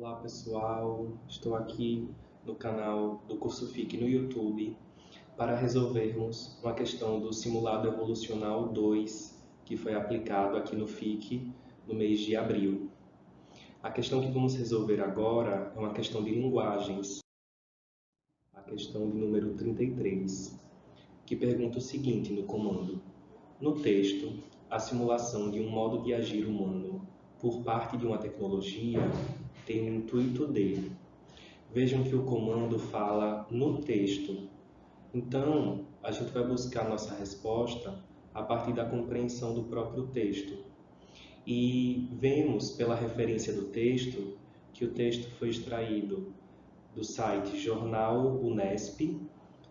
Olá pessoal, estou aqui no canal do Curso FIC no YouTube para resolvermos uma questão do Simulado Evolucional 2 que foi aplicado aqui no FIC no mês de abril. A questão que vamos resolver agora é uma questão de linguagens, a questão de número 33, que pergunta o seguinte no comando: no texto, a simulação de um modo de agir humano por parte de uma tecnologia tem o intuito de... Vejam que o comando fala no texto. Então, a gente vai buscar nossa resposta a partir da compreensão do próprio texto. E vemos pela referência do texto que o texto foi extraído do site Jornal Unesp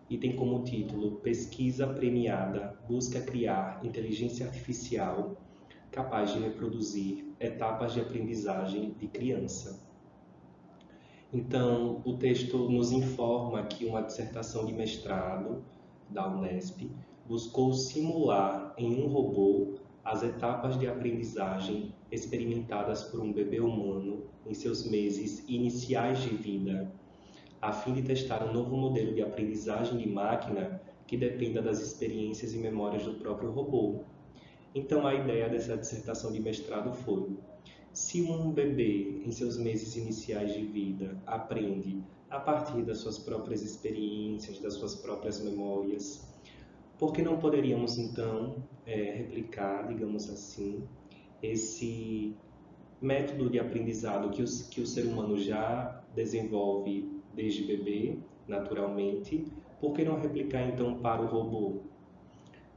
e tem como título Pesquisa Premiada busca criar inteligência artificial capaz de reproduzir etapas de aprendizagem de criança. Então, o texto nos informa que uma dissertação de mestrado da Unesp buscou simular em um robô as etapas de aprendizagem experimentadas por um bebê humano em seus meses iniciais de vida, a fim de testar um novo modelo de aprendizagem de máquina que dependa das experiências e memórias do próprio robô. Então, a ideia dessa dissertação de mestrado foi: se um bebê, em seus meses iniciais de vida, aprende a partir das suas próprias experiências, das suas próprias memórias, por que não poderíamos, então, replicar, digamos assim, esse método de aprendizado que o ser humano já desenvolve desde bebê, naturalmente? Por que não replicar, então, para o robô?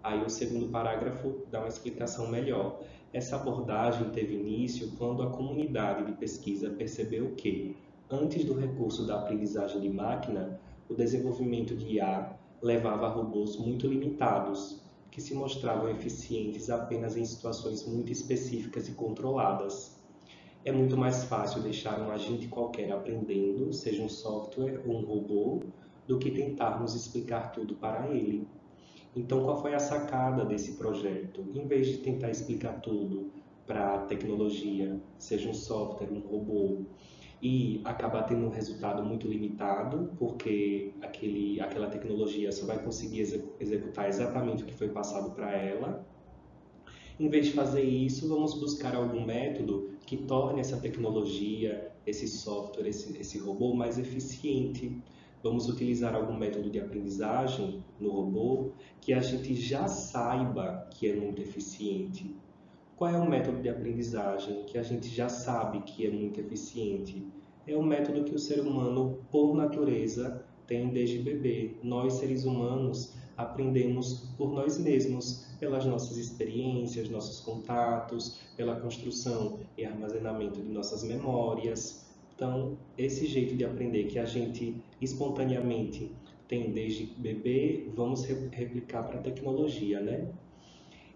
Aí o segundo parágrafo dá uma explicação melhor. Essa abordagem teve início quando a comunidade de pesquisa percebeu que, antes do recurso da aprendizagem de máquina, o desenvolvimento de IA levava a robôs muito limitados, que se mostravam eficientes apenas em situações muito específicas e controladas. É muito mais fácil deixar um agente qualquer aprendendo, seja um software ou um robô, do que tentarmos explicar tudo para ele. Então, qual foi a sacada desse projeto? Em vez de tentar explicar tudo para a tecnologia, seja um software, um robô, e acabar tendo um resultado muito limitado, porque aquela tecnologia só vai conseguir executar exatamente o que foi passado para ela. Em vez de fazer isso, vamos buscar algum método que torne essa tecnologia, esse software, esse robô mais eficiente. Vamos utilizar algum método de aprendizagem no robô que a gente já saiba que é muito eficiente. Qual é o método de aprendizagem que a gente já sabe que é muito eficiente? É o método que o ser humano, por natureza, tem desde bebê. Nós, seres humanos, aprendemos por nós mesmos, pelas nossas experiências, nossos contatos, pela construção e armazenamento de nossas memórias. Então, esse jeito de aprender que a gente espontaneamente tem desde bebê, vamos replicar para a tecnologia, né?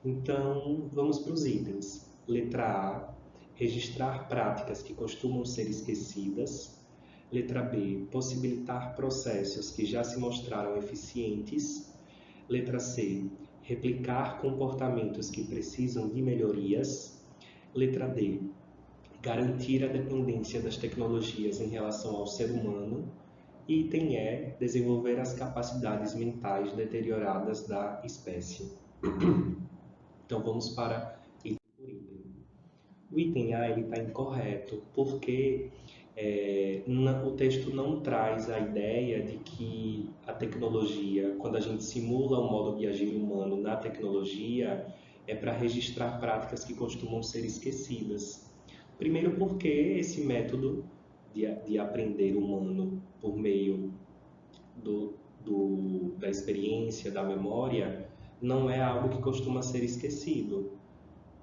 Então, vamos para os itens. Letra A, registrar práticas que costumam ser esquecidas. Letra B, possibilitar processos que já se mostraram eficientes. Letra C, replicar comportamentos que precisam de melhorias. Letra D, garantir a dependência das tecnologias em relação ao ser humano. E item E, desenvolver as capacidades mentais deterioradas da espécie. Então vamos para item por item. O item A está incorreto porque o texto não traz a ideia de que a tecnologia, quando a gente simula o modo de agir humano na tecnologia, é para registrar práticas que costumam ser esquecidas. Primeiro porque esse método de aprender humano por meio da experiência, da memória, não é algo que costuma ser esquecido.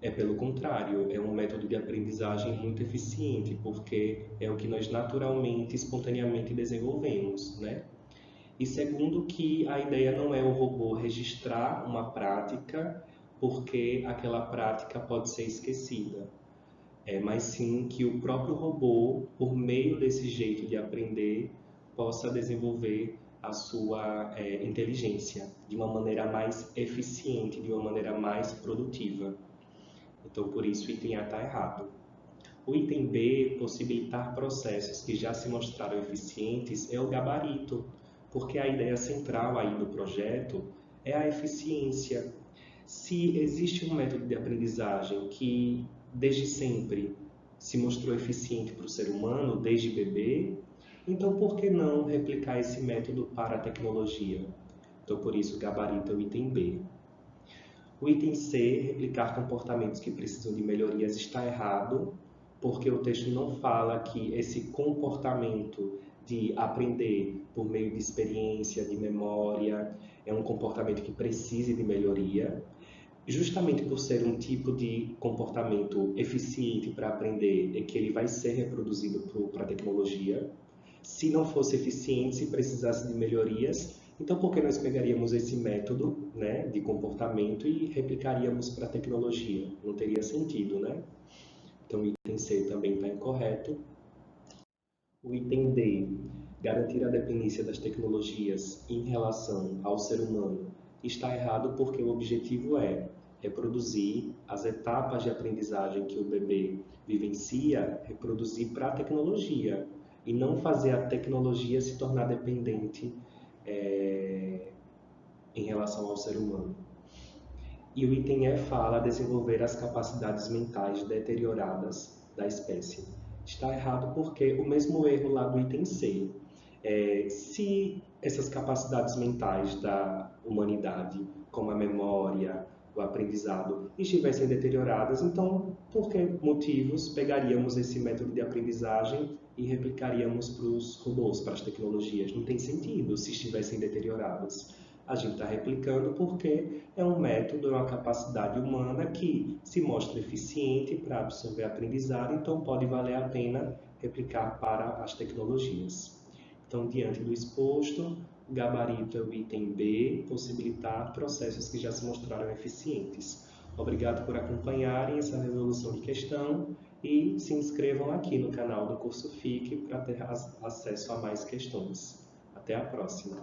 É pelo contrário, é um método de aprendizagem muito eficiente, porque é o que nós naturalmente, espontaneamente desenvolvemos, né? E segundo que a ideia não é o robô registrar uma prática, porque aquela prática pode ser esquecida. Mas sim que o próprio robô, por meio desse jeito de aprender, possa desenvolver a sua inteligência de uma maneira mais eficiente, de uma maneira mais produtiva. Então, por isso, o item A está errado. O item B, possibilitar processos que já se mostraram eficientes, é o gabarito, porque a ideia central aí do projeto é a eficiência. Se existe um método de aprendizagem que, desde sempre, se mostrou eficiente para o ser humano, desde bebê, então por que não replicar esse método para a tecnologia? Então, por isso, o gabarito é o item B. O item C, replicar comportamentos que precisam de melhorias, está errado, porque o texto não fala que esse comportamento de aprender por meio de experiência, de memória, é um comportamento que precise de melhoria. Justamente por ser um tipo de comportamento eficiente para aprender, é que ele vai ser reproduzido para a tecnologia. Se não fosse eficiente, se precisasse de melhorias, então por que nós pegaríamos esse método, né, de comportamento e replicaríamos para a tecnologia? Não teria sentido, né? Então o item C também está incorreto. O item D, garantir a dependência das tecnologias em relação ao ser humano, está errado porque o objetivo é reproduzir as etapas de aprendizagem que o bebê vivencia, reproduzir para a tecnologia e não fazer a tecnologia se tornar dependente em relação ao ser humano. E o item E fala desenvolver as capacidades mentais deterioradas da espécie. Está errado porque o mesmo erro lá do item C. Se essas capacidades mentais da humanidade, como a memória, o aprendizado, estivessem deterioradas, então por que motivos pegaríamos esse método de aprendizagem e replicaríamos para os robôs, para as tecnologias? Não tem sentido se estivessem deterioradas. A gente está replicando porque é um método, é uma capacidade humana que se mostra eficiente para absorver aprendizado, então pode valer a pena replicar para as tecnologias. Então, diante do exposto, o gabarito é o item B, possibilitar processos que já se mostraram eficientes. Obrigado por acompanharem essa resolução de questão e se inscrevam aqui no canal do curso FIC para ter acesso a mais questões. Até a próxima!